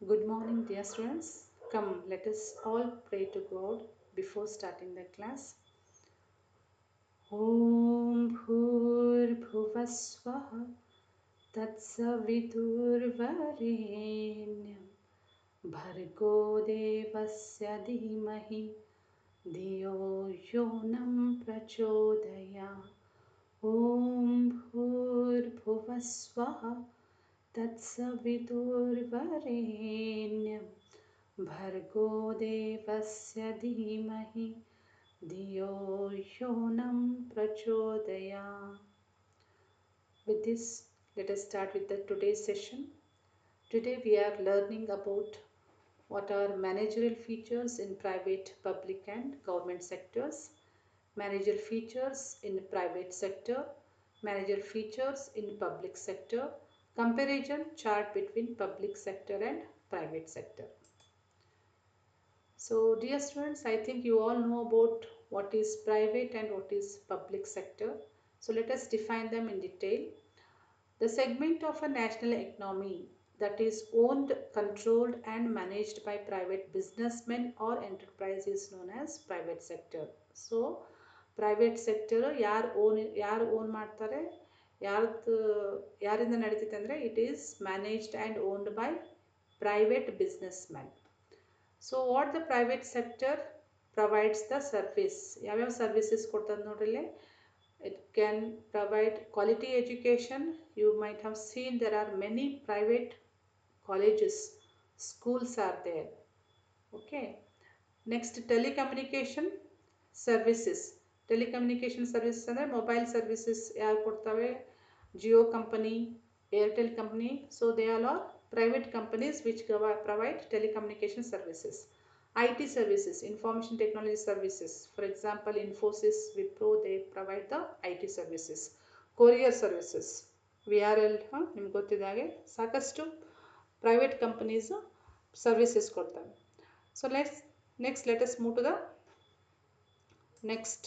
Good morning, dear students. Come, let us all pray to God before starting the class. Om Bhur Swaha Tatsaviturvarenyam Bhargo Devasya Dhimahi Dhiyo Yonam Prachodaya Om Bhur Swaha Tatsaviturvarenyam Bhargo Devasya Dhimahi Dhiyo Yonam Prachodaya. With this, let us start with the today's session. Today we are learning about what are managerial features in private, public and government sectors, managerial features in private sector, managerial features in public sector, comparison chart between public sector and private sector. So dear students, I think you all know about what is private and what is public sector. So let us define them in detail. The segment of a national economy that is owned, controlled and managed by private businessmen or enterprise is known as private sector. So private sector ಯಾರು own ಮಾಡ್ತಾರೆ, ಯಾರಿಂದ ನಡೀತೈತೆ ಅಂದರೆ it is managed and owned by private businessmen. So what the private sector provides the service, ಯಾವ್ಯಾವ services ಕೊಡ್ತದೆ ನೋಡ್ರಿ. It can provide quality education. You might have seen there are many private colleges, schools are there. Okay. Next, telecommunication services. Telecommunication services ಅಂದರೆ mobile services ಯಾರು ಕೊಡ್ತವೆ? Jio company, Airtel company. So they all are private companies which provide telecommunication services. IT services, information technology services. For example, Infosys, Wipro, they provide the IT services. Courier services, VRL, ನಿಮ್ಗೆ ಗೊತ್ತಿದ್ದಾಗೆ ಸಾಕಷ್ಟು private companies services ಕೊಡ್ತವೆ. So next let us move to the next,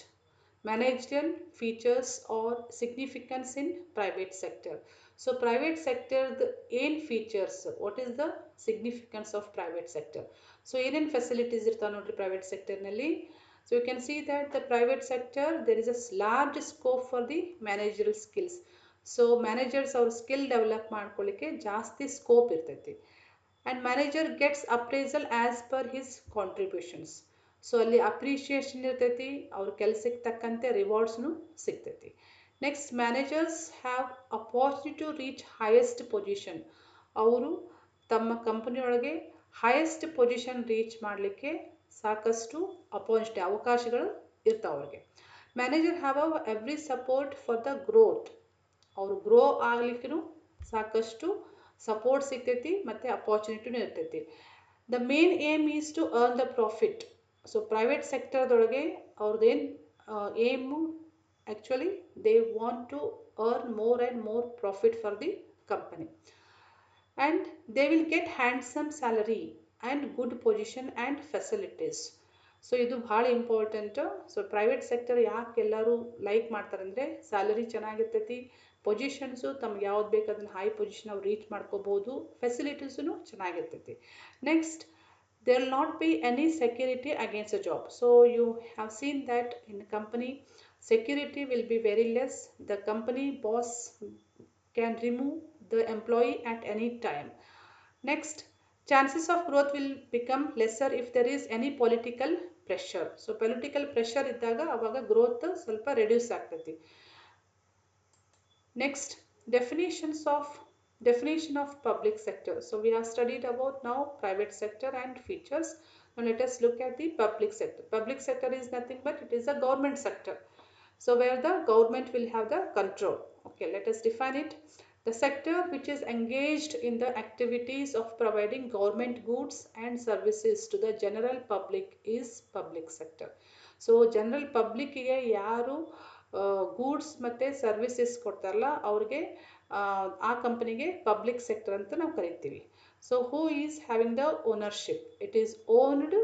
managerial features or significance in private sector. So private sector, the main features, what is the significance of private sector? So ಏನೇನು facilities ಇರ್ತಾವೆ ನೋಡ್ರಿ private sector ನಲ್ಲಿ. So you can see that the private sector there is a large scope for the managerial skills. So managers ಅವ್ರ skill develop ಮಾಡ್ಕೊಳ್ಳಿಕ್ಕೆ ಜಾಸ್ತಿ scope ಇರ್ತೈತಿ. And manager gets appraisal as per his contributions. So ಅಲ್ಲಿ appreciation ಇರ್ತೈತಿ, ಅವ್ರ ಕೆಲಸಕ್ಕೆ ತಕ್ಕಂತೆ ರಿವಾರ್ಡ್ಸ್ನು ಸಿಗ್ತೈತಿ. Next, managers have opportunity to reach highest position. ಅವರು ತಮ್ಮ ಕಂಪನಿಯೊಳಗೆ ಹೈಯೆಸ್ಟ್ ಪೊಸಿಷನ್ ರೀಚ್ ಮಾಡಲಿಕ್ಕೆ ಸಾಕಷ್ಟು ಅಪಾರ್ಚುನಿಟಿ ಅವಕಾಶಗಳು ಇರ್ತಾವೆ ಅವ್ರಿಗೆ. Manager have every support for the growth. ಅವರು ಗ್ರೋ ಆಗ್ಲಿಕ್ಕೂ ಸಾಕಷ್ಟು ಸಪೋರ್ಟ್ ಸಿಗ್ತೈತಿ ಮತ್ತು ಅಪಾರ್ಚುನಿಟಿನೂ ಇರ್ತೈತಿ. The main aim is to earn the profit. So private ಸೆಕ್ಟರ್ದೊಳಗೆ ಅವ್ರದ್ದೇನು aim, actually they want to earn more and more profit for the company. And they will get handsome salary and good position and facilities. So ಇದು ಭಾಳ important. So private sector ಯಾಕೆ ಎಲ್ಲರೂ like ಮಾಡ್ತಾರೆ ಅಂದರೆ salary ಚೆನ್ನಾಗಿರ್ತೈತಿ, positions ತಮ್ಗೆ ಯಾವ್ದು ಬೇಕು ಅದನ್ನು ಹೈ ಪೊಸಿಷನ್ ಅವ್ರು ರೀಚ್ ಮಾಡ್ಕೋಬೋದು, ಫೆಸಿಲಿಟೀಸೂ ಚೆನ್ನಾಗಿರ್ತೈತಿ. Next, there will not be any security against a job. So you have seen that in a company security will be very less. The company boss can remove the employee at any time. Next, chances of growth will become lesser if there is any political pressure. So political pressure ಇದ್ದಾಗ ಅವಾಗ growth ಸ್ವಲ್ಪ reduce ಆಗ್ತೈತಿ. Next, definition of public sector. So we have studied about now private sector and features. Now let us look at the public sector. Public sector is nothing but it is a government sector. So where the government will have the control. Okay, let us define it. The sector which is engaged in the activities of providing government goods and services to the general public is public sector. So general public ಗೆ ಯಾರು goods ಮತ್ತು services ಕೊಡ್ತಾರಲ್ಲ ಅವ್ರಿಗೆ ಆ ಕಂಪನಿಗೆ public sector ಅಂತ ನಾವು ಕರಿತೀವಿ. So who is having the ownership? It is owned,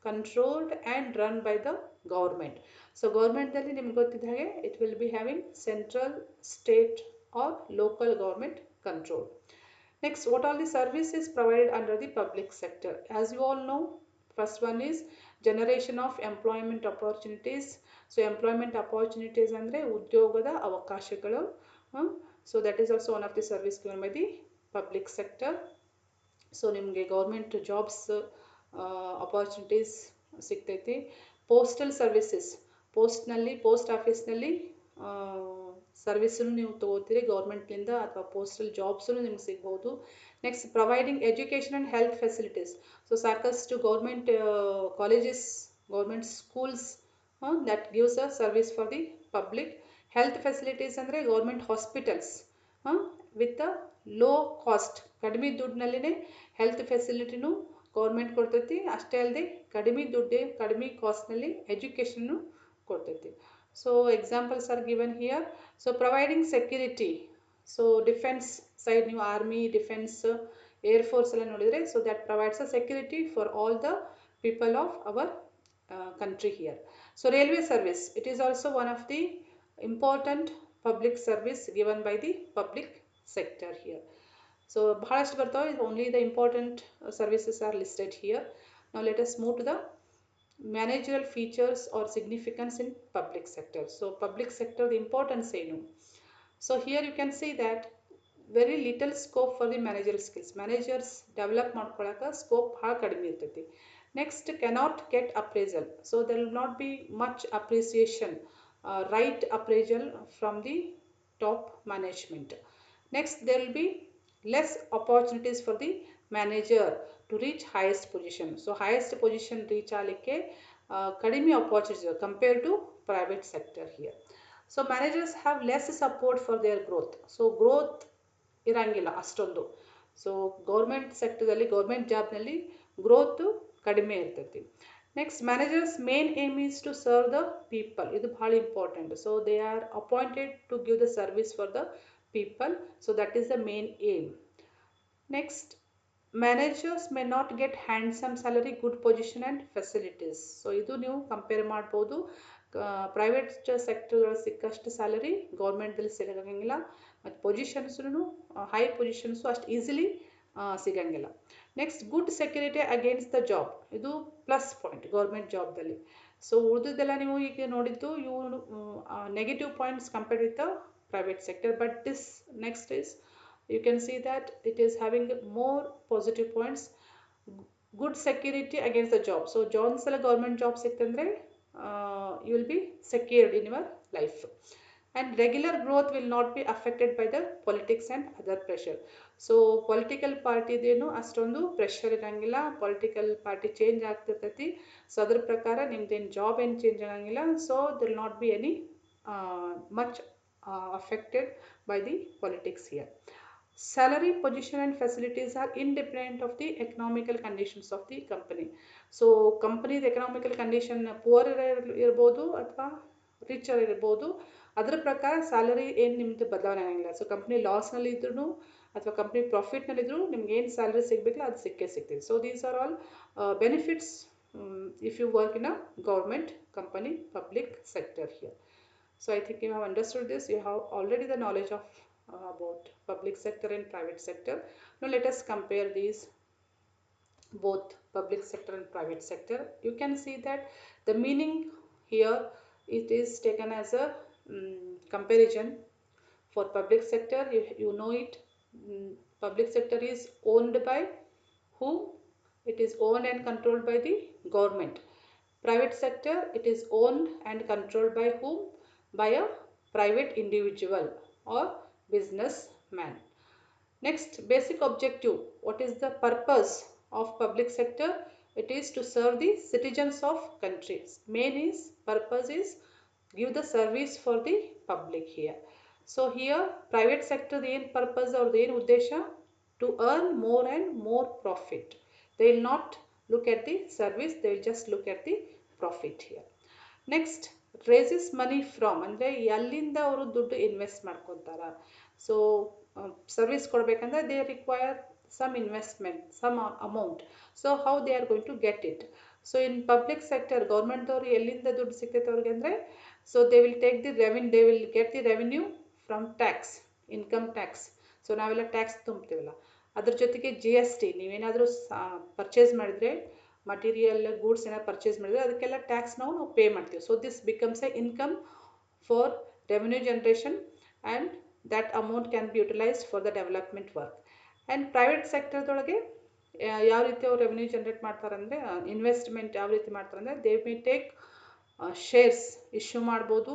controlled and run by the government. So ಗೌರ್ಮೆಂಟಲ್ಲಿ ನಿಮ್ಗೆ ಗೊತ್ತಿದ್ದ ಹಾಗೆ it will be having central, state or local government control. Next, what all the services provided under the public sector? As you all know, first one is generation of employment opportunities. So employment opportunities andre udyogada avakashagalu. So that is also one of the service given by the public sector. So ನಿಮಗೆ government jobs opportunities ಸಿಗ್ತೈತಿ. Postal services, post ಆಫೀಸ್ನಲ್ಲಿ ಸರ್ವಿಸನ್ನು ನೀವು ತೊಗೋತೀರಿ ಗೌರ್ಮೆಂಟ್ಲಿಂದ, ಅಥವಾ postal ಜಾಬ್ಸನ್ನು ನಿಮ್ಗೆ ಸಿಗ್ಬೋದು. Next, providing education and health facilities. So ಸಾಕಷ್ಟು government colleges, government schools that gives a service for the public. Health facilities ಅಂದರೆ government hospitals with a low cost, ಕಡಿಮೆ ದುಡ್ಡಿನಲ್ಲಿನೇ ಹೆಲ್ತ್ ಫೆಸಿಲಿಟಿನೂ ಗೌರ್ಮೆಂಟ್ ಕೊಡ್ತೈತಿ. ಅಷ್ಟೇ ಅಲ್ಲದೆ ಕಡಿಮೆ ಕಾಸ್ಟ್ನಲ್ಲಿ ಎಜುಕೇಷನ್ನು ಕೊಡ್ತೈತಿ. So examples are given here. So providing security. So defence side ನೀವು ಆರ್ಮಿ, ಡಿಫೆನ್ಸ್, ಏರ್ ಫೋರ್ಸ್ ಎಲ್ಲ ನೋಡಿದರೆ, so that provides a security for all the people of our country here. So railway service, it is also one of the important public service given by the public sector here. So ಬಹಳಷ್ಟು ಬರ್ತಾವೆ, only the important services are listed here. Now let us move to the managerial features or significance in public sector. So public sector the importance ಏನು? So here you can see that very little scope for the managerial skills. Managers develop ಮಾಡ್ಕೊಳ್ಳೋಕೆ scope ಭಾಳ ಕಡಿಮೆ ಇರ್ತೈತಿ. Next, cannot get appraisal. So there will not be much appreciation, right appraisal from the top management. Next, there will be less opportunities for the manager to reach highest position. So highest position reach ಆಗಲಿಕ್ಕೆ ಕಡಿಮೆ opportunities compared to private sector here. So managers have less support for their growth. So growth ಇರಂಗಿಲ್ಲ ಅಷ್ಟೊಂದು. So government ಸೆಕ್ಟರ್ದಲ್ಲಿ, government ಜಾಬ್ನಲ್ಲಿ growth ಕಡಿಮೆ ಇರ್ತೈತಿ. Next, managers main aim is to serve the people. ಇದು ಭಾಳ important. So they are appointed to give the service for the people. So that is the main aim. Next, managers may not get handsome salary, good position and facilities. So ಇದು ನೀವು compare ಮಾಡ್ಬೋದು. Private ಸೆಕ್ಟರ್ಗಳು ಸಿಕ್ಕಷ್ಟು salary ಗೌರ್ಮೆಂಟ್ದಲ್ಲಿ ಸಿಗಂಗಿಲ್ಲ, ಮತ್ತು ಪೊಸಿಷನ್ಸೂ high positions ಅಷ್ಟು easily ಸಿಗಂಗಿಲ್ಲ. Next, good security against the job. ಇದು plus point government ಜಾಬ್ದಲ್ಲಿ. So ಉಳಿದಿದ್ದೆಲ್ಲ ನೀವು ಈಗ ನೋಡಿದ್ದು ಇವು negative points compared with the private sector. But this next is you can see that it is having more positive points. Good security against the job. So ಒಂದ್ಸಲ government job ಸಿಕ್ತಂದ್ರೆ you will be secured in your life. And regular growth will not be affected by the politics and other pressure. So political party ದೇನು ಅಷ್ಟೊಂದು pressure ಇರಂಗಿಲ್ಲ. Political party change ಆಗ್ತಿರ್ತೈತಿ. So ಅದ್ರ ಪ್ರಕಾರ ನಿಮ್ದೇನು job ಏನು change ಆಗಂಗಿಲ್ಲ. So there will not be any much affected by the politics here. Salary, position and facilities are independent of the economical conditions of the company. So company economical condition poor ಇರ್ಬೋದು ಅಥವಾ richer ಇರ್ಬೋದು, ಅದರ ಪ್ರಕಾರ salary ಏನು ನಿಮ್ಮದು ಬದಲಾವಣೆ ಆಗಂಗಿಲ್ಲ. So company ಲಾಸ್ನಲ್ಲಿ ಇದ್ರೂ ಅಥವಾ ಕಂಪ್ನಿ ಪ್ರಾಫಿಟ್ನಲ್ಲಿದ್ದರೂ ನಿಮ್ಗೆ ಏನು ಸ್ಯಾಲರಿ ಸಿಗಬೇಕಿಲ್ಲ ಅದು ಸಿಕ್ಕೇ ಸಿಗ್ತದೆ. So these are all benefits if you work in a government company, public sector here. So I think you have understood this. You have already the knowledge of about public sector and private sector. Now let us compare these both public sector and private sector. You can see that the meaning here, it is taken as a comparison. For public sector, you know it, public sector is owned by whom? It is owned and controlled by the government. Private sector, it is owned and controlled by whom? By a private individual or businessman. Next, basic objective. What is the purpose of public sector? It is to serve the citizens of countries. Main is purpose is give the service for the public here. So here private sector the end purpose or the end uddesha to earn more and more profit. They will not look at the service, they will just look at the profit here. Next, raises money from ಅಂದರೆ ಎಲ್ಲಿಂದ ಅವರು ದುಡ್ಡು invest ಮಾಡ್ಕೊತಾರ. So service ಕೊಡಬೇಕಂದ್ರೆ they require some investment, some amount. So how they are going to get it? So in public sector, government ಅವರು ಎಲ್ಲಿಂದ ದುಡ್ಡು ಸಿಗ್ತೈತೆ ಅವ್ರಿಗೆ ಅಂದರೆ, so they will take the revenue, they will get the revenue from tax, income tax. So ನಾವೆಲ್ಲ tax ತುಂಬ್ತೀವಲ್ಲ, ಅದ್ರ ಜೊತೆಗೆ GST ನೀವೇನಾದರೂ ಪರ್ಚೇಸ್ ಮಾಡಿದರೆ ಮಟೀರಿಯಲ್ ಗೂಡ್ಸ್ ಏನಾದ್ರು ಪರ್ಚೇಸ್ ಮಾಡಿದರೆ ಅದಕ್ಕೆಲ್ಲ ಟ್ಯಾಕ್ಸ್ ನಾವು ಪೇ ಮಾಡ್ತೀವಿ. So this becomes a income for revenue generation and that amount can be utilised for the development work. And private ಸೆಕ್ಟರ್ದೊಳಗೆ ಯಾವ ರೀತಿ ಅವ್ರು ರೆವೆನ್ಯೂ ಜನ್ರೇಟ್ ಮಾಡ್ತಾರೆ ಅಂದರೆ ಇನ್ವೆಸ್ಟ್ಮೆಂಟ್ ಯಾವ ರೀತಿ ಮಾಡ್ತಾರೆ ಅಂದರೆ they may take shares issue ಮಾಡ್ಬೋದು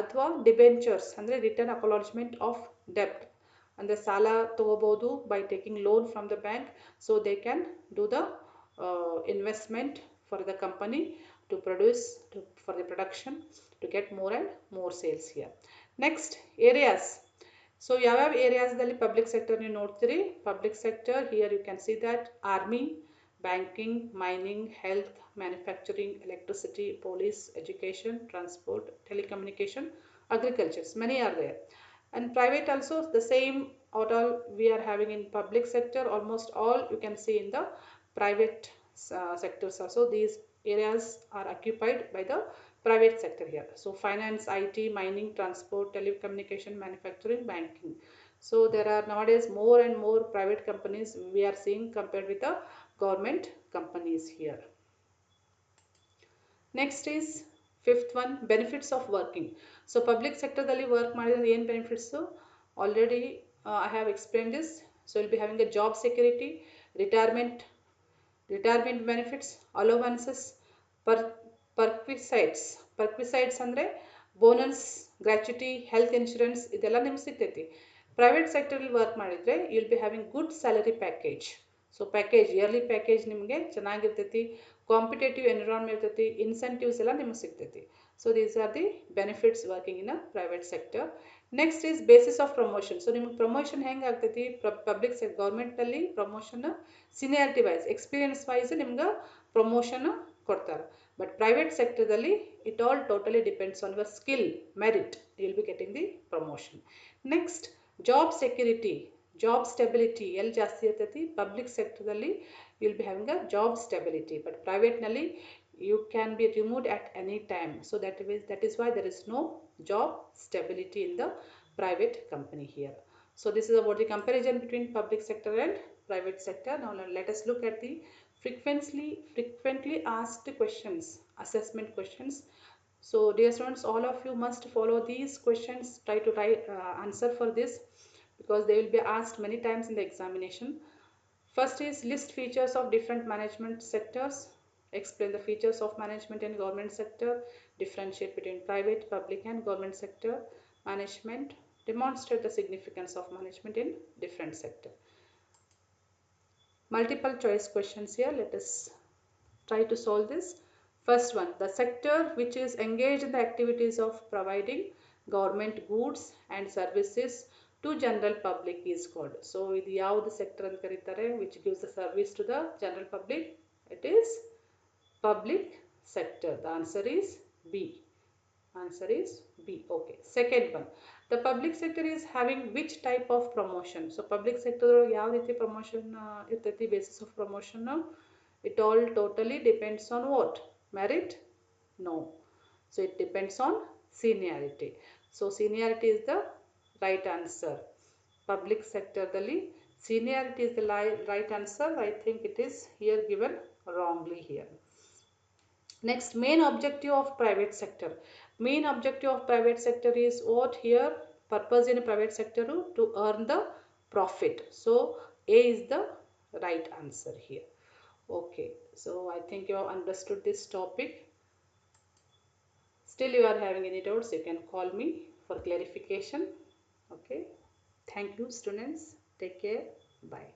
ಅಥವಾ ಡಿಬೆಂಚರ್ಸ್ ಅಂದರೆ ರಿಟರ್ನ್ ಅಕ್ನಾಲಜ್ಮೆಂಟ್ ಆಫ್ ಡೆಪ್ಟ್ ಅಂದರೆ ಸಾಲ ತೊಗೋಬೋದು by taking loan from the bank. So they can do the investment for the company to produce for the production to get more and more sales here. Next areas. So ಯಾವ ಏರಿಯಾಸ್ದಲ್ಲಿ public sector ನೀವು ನೋಡ್ತೀರಿ. Public sector here you can see that army, banking, mining, health, manufacturing, electricity, police, education, transport, telecommunication, agriculture. Many are there. And private also the same what all we are having in public sector, almost all you can see in the private sectors also. These areas are occupied by the private sector here. So finance, IT, mining, transport, telecommunication, manufacturing, banking. So there are nowadays more and more private companies we are seeing compared with the government companies here. Next is fifth one, benefits of working. So public sector dalli work ಮಾಡಿದ್ರೆ ಏನು benefits already I have explained this. So you'll be having a job security, retirement benefits, allowances, perquisites ಅಂದರೆ bonus, gratuity, health insurance ಇದೆಲ್ಲ ನಿಮ್ಗೆ ಸಿಗ್ತೈತಿ. Private ಸೆಕ್ಟರಲ್ಲಿ work ಮಾಡಿದರೆ you'll be having good salary package. So package yearly package ನಿಮಗೆ ಚೆನ್ನಾಗಿರ್ತೈತಿ, competitive environment ಇರ್ತೈತಿ, incentives ಎಲ್ಲ ನಿಮಗೆ ಸಿಗ್ತೈತಿ. So these are the benefits working in a private sector. Next is basis of promotion. So ನಿಮ್ಗೆ promotion ಹೆಂಗೆ ಆಗ್ತೈತಿ ಪಬ್ಲಿಕ್ ಗೌರ್ಮೆಂಟಲ್ಲಿ promotion seniority wise experience wise ನಿಮ್ಗೆ ಪ್ರಮೋಷನ್ ಕೊಡ್ತಾರೆ. ಬಟ್ ಪ್ರೈವೇಟ್ ಸೆಕ್ಟರ್ದಲ್ಲಿ it all totally depends on your skill, merit, you will be getting the promotion. Next job security, job stability ಎಲ್ಲಿ ಜಾಸ್ತಿ ಇರ್ತೈತಿ ಪಬ್ಲಿಕ್ ಸೆಕ್ಟರ್ದಲ್ಲಿ you will be having a job stability. But ಪ್ರೈವೇಟ್ನಲ್ಲಿ you can be removed at any time. So that is why there is no job stability in the private company here. So this is about the comparison between public sector and private sector. Now let us look at the frequently asked questions, assessment questions. So dear students, all of you must follow these questions, try to answer for this because they will be asked many times in the examination. First is list features of different management sectors, explain the features of management in government sector, differentiate between private, public and government sector management, demonstrate the significance of management in different sector. Multiple choice questions here. Let us try to solve this. First one, the sector which is engaged in the activities of providing government goods and services to general public is called. So ಇದು ಯಾವುದು sector ಅಂತ ಕರೀತಾರೆ which gives the service to the general public? It is public sector. The answer is B. Answer is B. Okay. Second one, the public sector is having which type of promotion? So public sector ಯಾವ ರೀತಿ promotion ಇರ್ತೈತಿ, basis of promotion? It all totally depends on what? Merit? No. So it depends on seniority. So seniority is the right answer. Public sector dalli seniority is the right answer. I think it is here given wrongly here. Next, main objective of private sector. Main objective of private sector is what here? Purpose in private sector to earn the profit. So A is the right answer here. Okay, so I think you have understood this topic. Still you are having any doubts, you can call me for clarification. Okay, thank you students, take care, bye.